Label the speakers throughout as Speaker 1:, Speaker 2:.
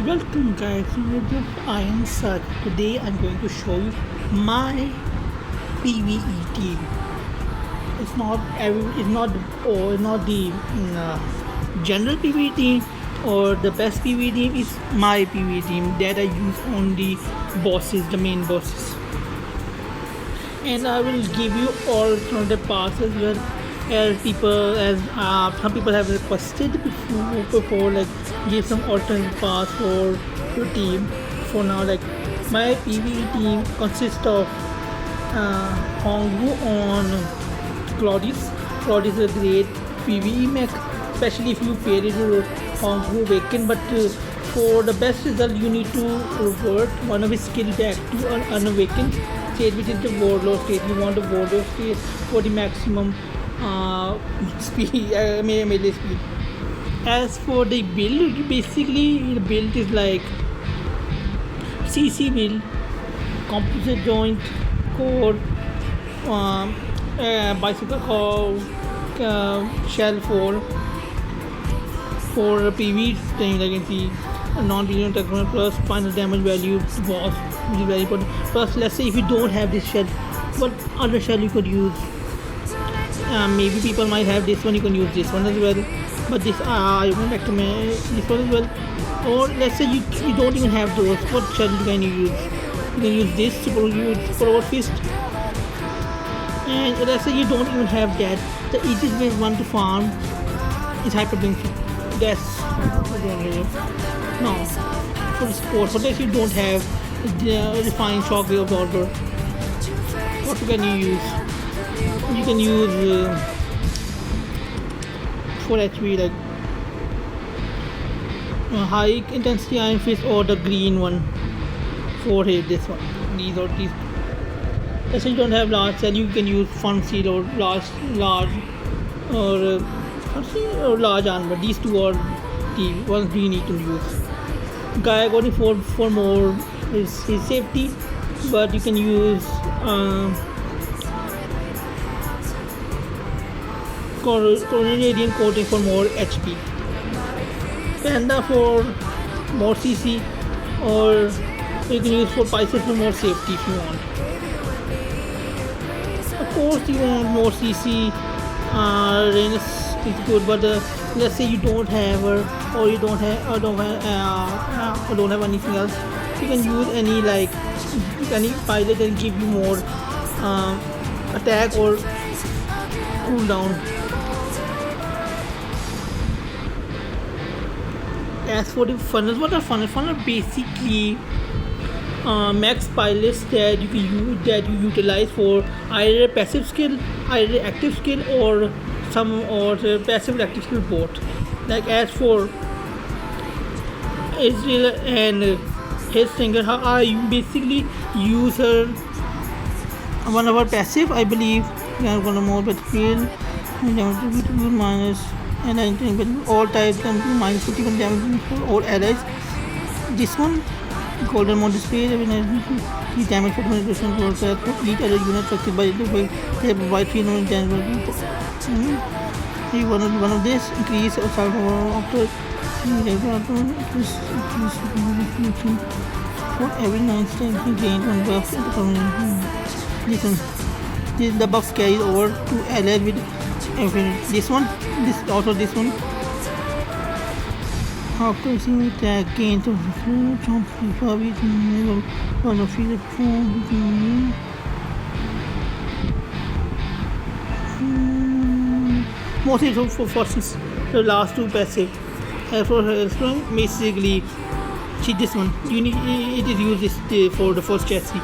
Speaker 1: Welcome guys to the Iron Saga. Today I'm going to show you my PvE team. It's not the general PvE team or the best PvE team. It's my PvE team that I use on the bosses, the main bosses. And I will give you all from the pass as well as some people have requested before like give some alternate pass for your team. For now, like my PvE team consists of Hongwu on Claudius. Claudius is a great PvE mech, especially if you pair it with Hongwu Awaken. But for the best result, you need to revert one of his skill back to an unawakened state, which is the warlord state. You want the warlord state for the maximum speed, melee speed. As for the build, basically the build is like CC build, composite joint, core, bicycle core, shell for PvE thing. I can see non-billion technology plus final damage value boss, which is very important. Plus, let's say if you don't have this shell, what other shell you could use? Maybe people might have this one, you can use this one as well, but this I won't recommend this one as well. Or let's say you don't even have those, what shell can you use? You can use this super over fist. And let's say you don't even have that, the easiest way one to farm is hyperblink. That's no for sport. For that you don't have the refined shockwave absorber. What can you use? You can use 4 HP, like high intensity iron fist, or the green one for hit. This one, these. Let's say you don't have large cell, you can use fun seal or large armor. These two are the ones we need to use. Guy got for more his safety, but you can use Coronarian coating for more HP, Panda for more CC, or you can use for Pisces for more safety if you want. Of course, you want more CC. Renus is good, but let's say you don't have her, or you don't have anything else. You can use any pilot and give you more attack or cooldown. As for the funnels, what are funnels? Funnels are basically max pilots that you utilize for either passive skill, either active skill, or passive active skill both. Like as for Israel and his singer, how I basically use her one of her passive, I believe. One more battlefield minus. And I think all types can do minus 51 damage for all allies. This one, golden mode display, he damage for 20% for each other unit affected by the way they provide 3 damage. One of this increase of after for every 9 strength he gained 1 buff. This the buff carries over to allies with this one. This after seeing attack gain to jump for one of the mostly for forces, the last two passive. As for her strong, basically this one you need it is used this for the first chassis.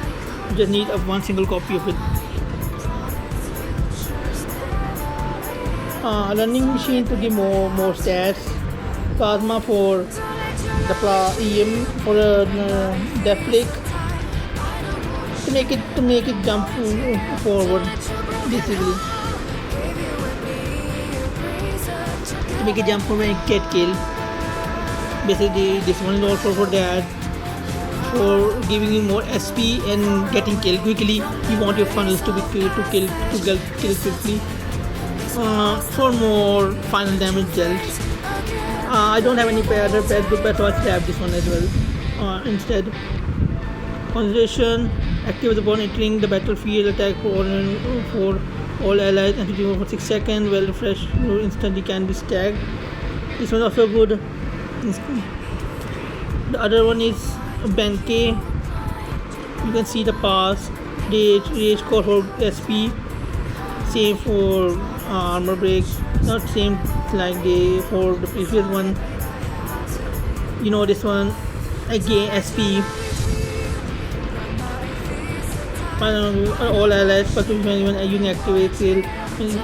Speaker 1: You just need one single copy of it. Running machine to give more stats, plasma for the EM for deflect to make it jump forward, basically to make it jump forward and get killed. Basically this one is also for that, for giving you more SP and getting killed quickly. You want your funnels to kill quickly. For more final damage dealt, I don't have any other pet group, so I stab this one as well. Instead, concentration activates upon entering the battlefield. Attack for all allies and for 6 seconds. Well refreshed instantly can be stacked. This one also good. The other one is Benkei. You can see the pass. Rage core for SP. Same for armor break. Not same like for the previous one. You know this one again SP. All allies, but when you activate it,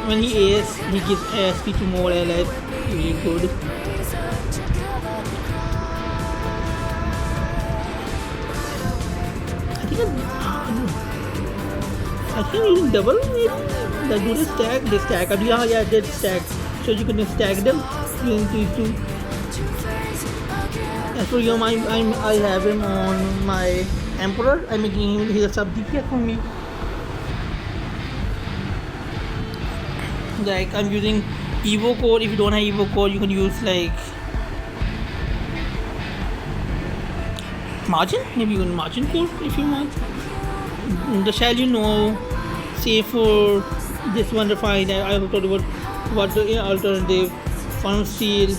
Speaker 1: when he AS, he gives SP to more allies. Really good. I think using double maybe. That do they stack. Yeah, they stack. So you can stack them using these two. As for him, I have him on my Emperor. I'm making him, he's a sub DPS for me. Like I'm using Evo core. If you don't have Evo core, you can use like margin. Maybe you can margin core if you want. The shell, you know, say for this one refined. I will talk about what the alternative funnel steel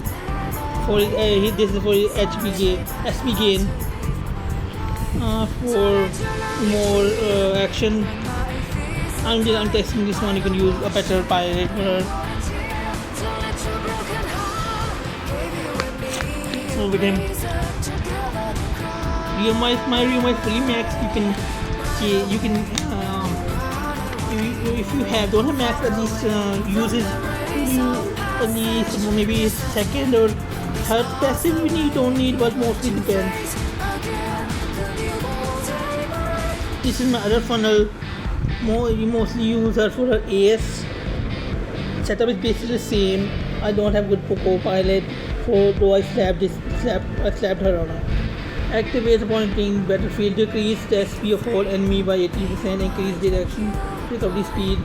Speaker 1: for this is for SP gain. For more action, I'm testing this one. You can use a better pilot with him. My Ryuma is fully maxed. You can if you don't have max, at least use it at least maybe second or third passive. You don't need, but mostly depends. This is my other funnel. You mostly use her for her AS. Setup is basically the same. I don't have good co-pilot, though I slapped her on her. Activates upon entering battlefield. Decrease the SP of all enemy by 80%. Increase direction recovery speed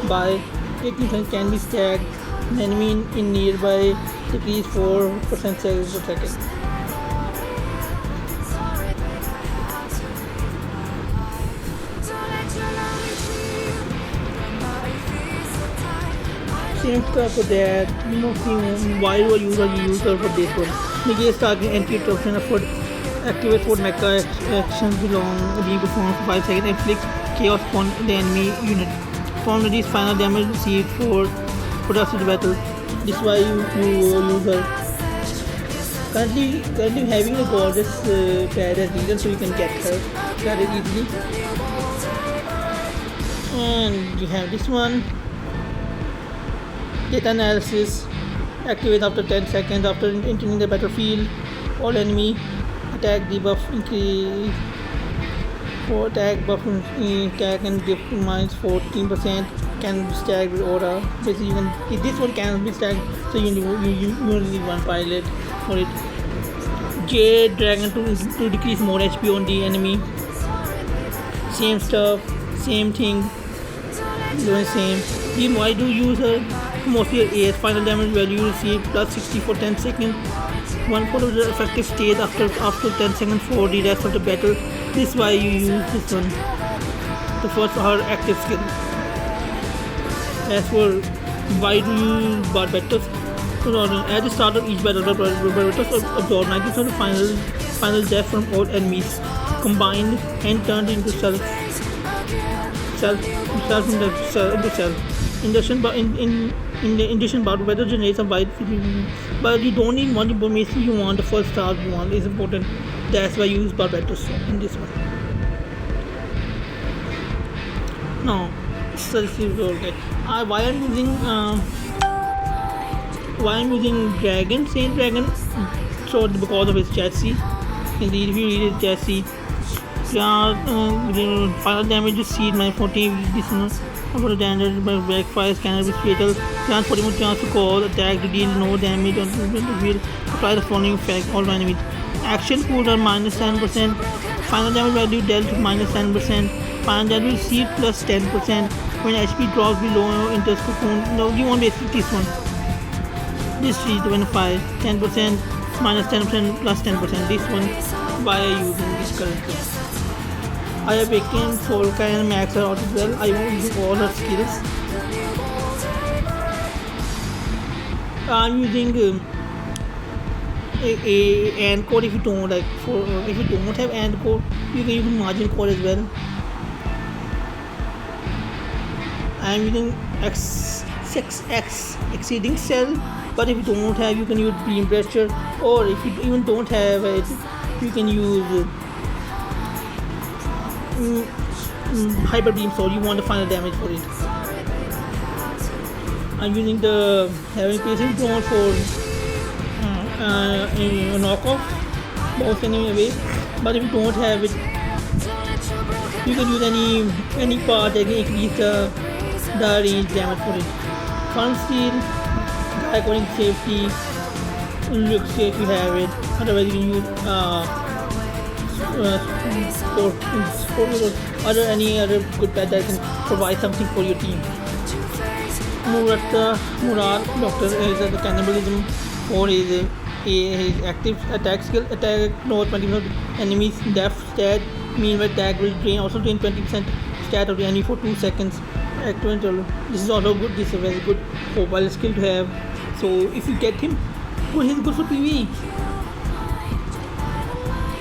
Speaker 1: by 80%. Can be stacked. An enemy in nearby. Decrease 4% seconds per second. Same stuff for that. You know, why do I use her for this one? Negate target anti-interruption effort. Activate for mecha actions being performed for 5 seconds. Inflict chaos upon the enemy unit. Perform reduce final damage received for us in the battle. This is why you use her. Currently having a gorgeous pad as leader, so you can get her very easily. And you have this one. Data analysis. Activate after 10 seconds after entering the battlefield. All enemy attack debuff increase. For attack buff attack and give minus 14%. Can be stacked with aura. Basically, this one can be stacked, so you only need one pilot for it. Jade Dragon to decrease more HP on the enemy. Same stuff, same thing. Doing same. Why do you use her? Mostly AS final damage value receive plus 60 for 10 seconds. One for the effective state after 10 seconds for the rest of the battle. This is why you use this one. The first her active skill. As for why do you use Barbatos? At the start of each battle, Barbatos absorbs 90% of final death from all enemies, combined and turned into self into self. In the addition, Barbatos generates a wide field, but you don't need one. But basically, you want the first star you want is important. That's why you use Barbatos in this one. Now, okay. Why I'm using Dragon, Saint Dragon? So because of his chassis. Indeed, if you read his chassis, final damage received my 14. This one for the standard backfire scanner is fatal. Chance 40 more chance to call attack to deal no damage on the field. Apply the following effect all enemies. Action cooldown minus 10%. Final damage value dealt minus 10%. Final damage received plus 10%. When HP drops below enters cocoon. Now you want basically this one. This is 25, 10%, minus 10%, plus 10%. This one, why are you using this currently? I have taken Solka and Max out as well. I won't use all her skills. I'm using a and code. If you don't if you don't have and code, you can use margin code as well. I'm using X exceeding cell, but if you don't have, you can use beam pressure, or if you even don't have it, you can use hyper beam. So you want the final damage for it. I'm using the having pacing drone for a knockoff boss enemy away, but if you don't have it, you can use any part that can increase the range damage for it. Fun steel, guy according to safety, looks safe if you have it. Otherwise, you can use or any other good pet that can provide something for your team. Murad Doctor is the cannibalism, or his active attack skill, attack no 20% enemies death stat. Meanwhile, tag will drain, also drain 20% stat of the enemy for 2 seconds. This is also good. This is a very good mobile skill to have. So if you get him, well, he's good for PvE.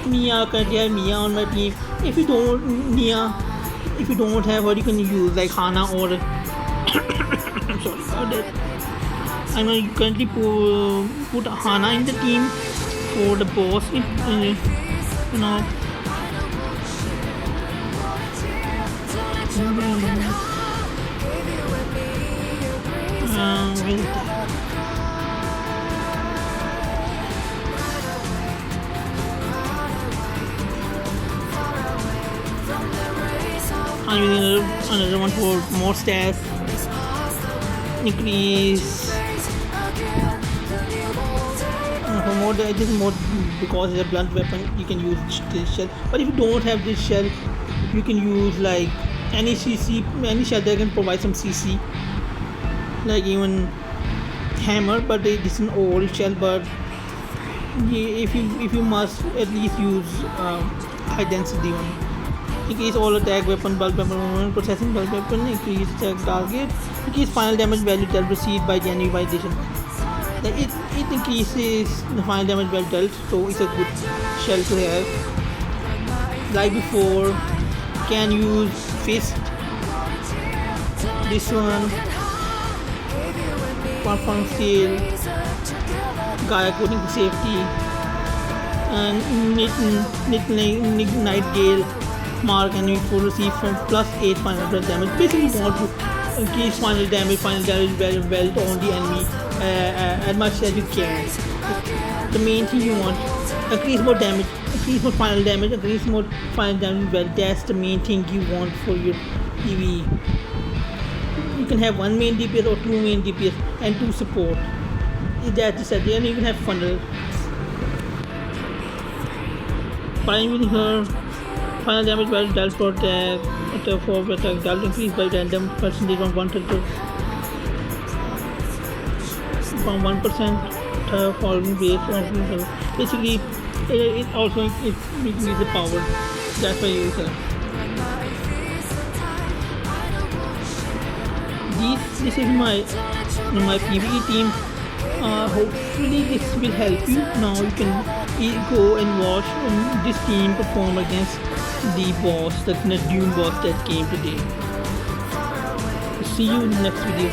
Speaker 1: Mia, currently I have Mia on my team. If you don't have what you can use like Hana or I'm sorry about that. I'm going to currently put Hana in the team for the boss. I'm using another one for more stats. Increase for more. This is more because it's a blunt weapon. You can use this shell. But if you don't have this shell, you can use like any shell that can provide some CC. Like even hammer, but this is an old shell. But if you must at least use high density one. Increase all attack weapon, bulk weapon, processing bulk weapon, increase attack target, increase final damage value dealt received by the enemy by addition. It increases the final damage value dealt, so it's a good shell to have. Like before, can use fist. This one, confirm steel, guy according to safety, and night gale. Mark enemy for receive from plus 8 final damage. Basically, you want to increase final damage belt on the enemy as much as you can. The main thing you want: increase more damage, increase more final damage, increase more final damage belt. That's the main thing you want for your PvE. You can have one main DPS or 2 main DPS and 2 support. That's just it. Then you can have funnel. By using her. Final damage value dealt for attack dealt increased by random percentage from 1% following base. Basically, it also increases the power. That's why you use it. This is my PvE team. Hopefully this will help you. Now you can go and watch this team perform against the boss, the Doom boss that came today. See you in the next video.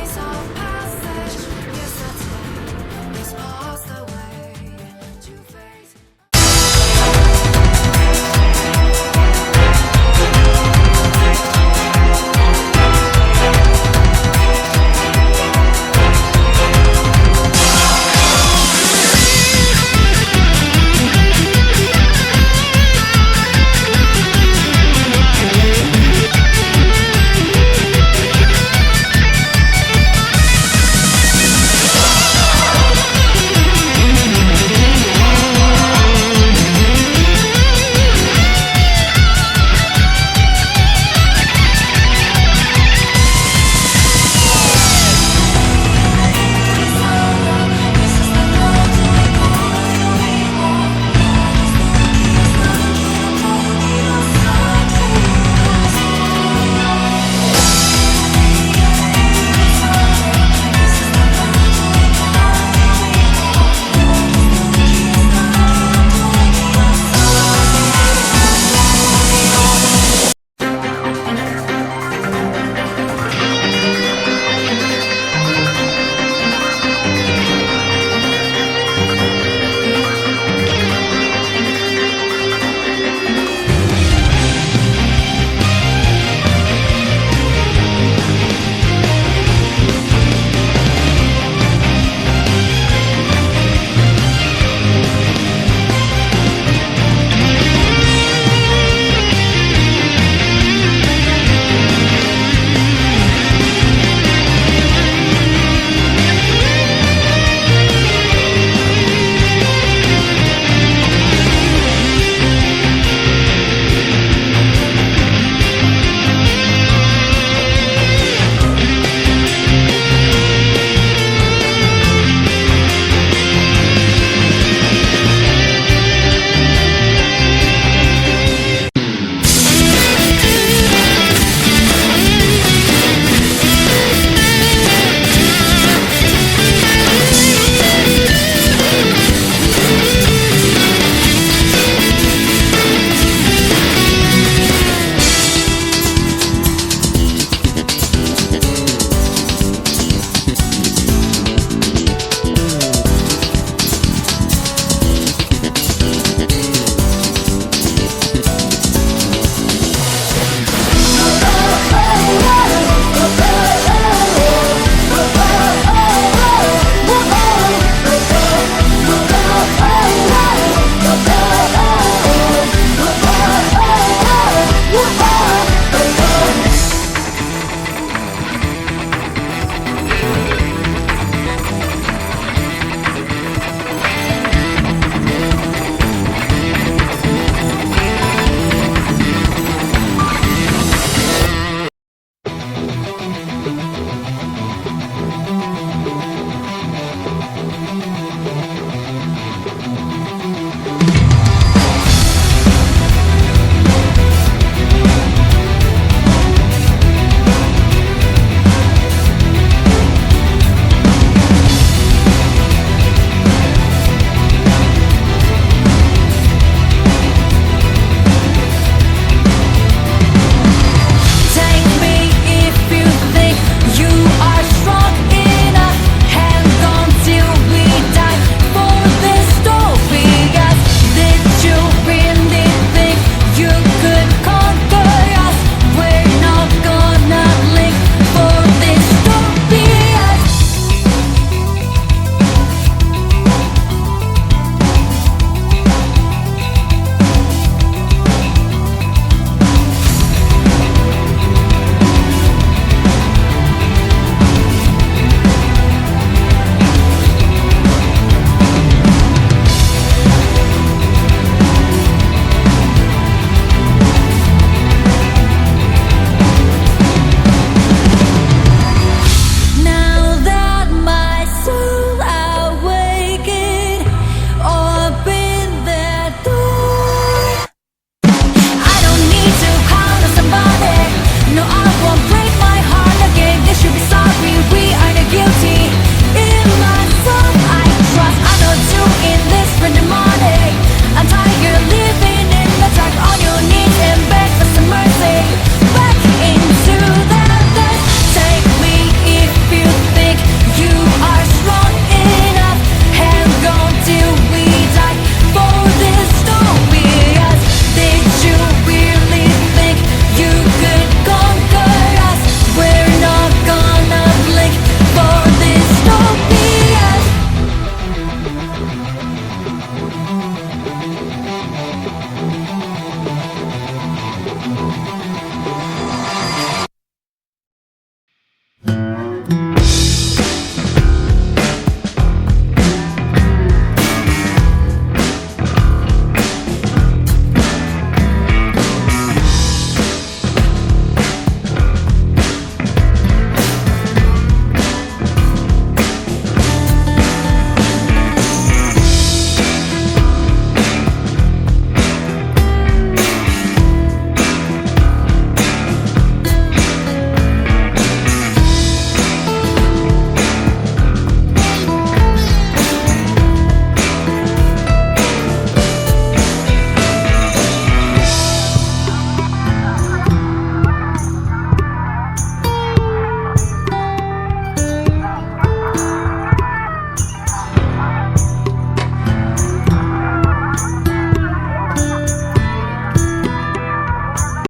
Speaker 1: Bye.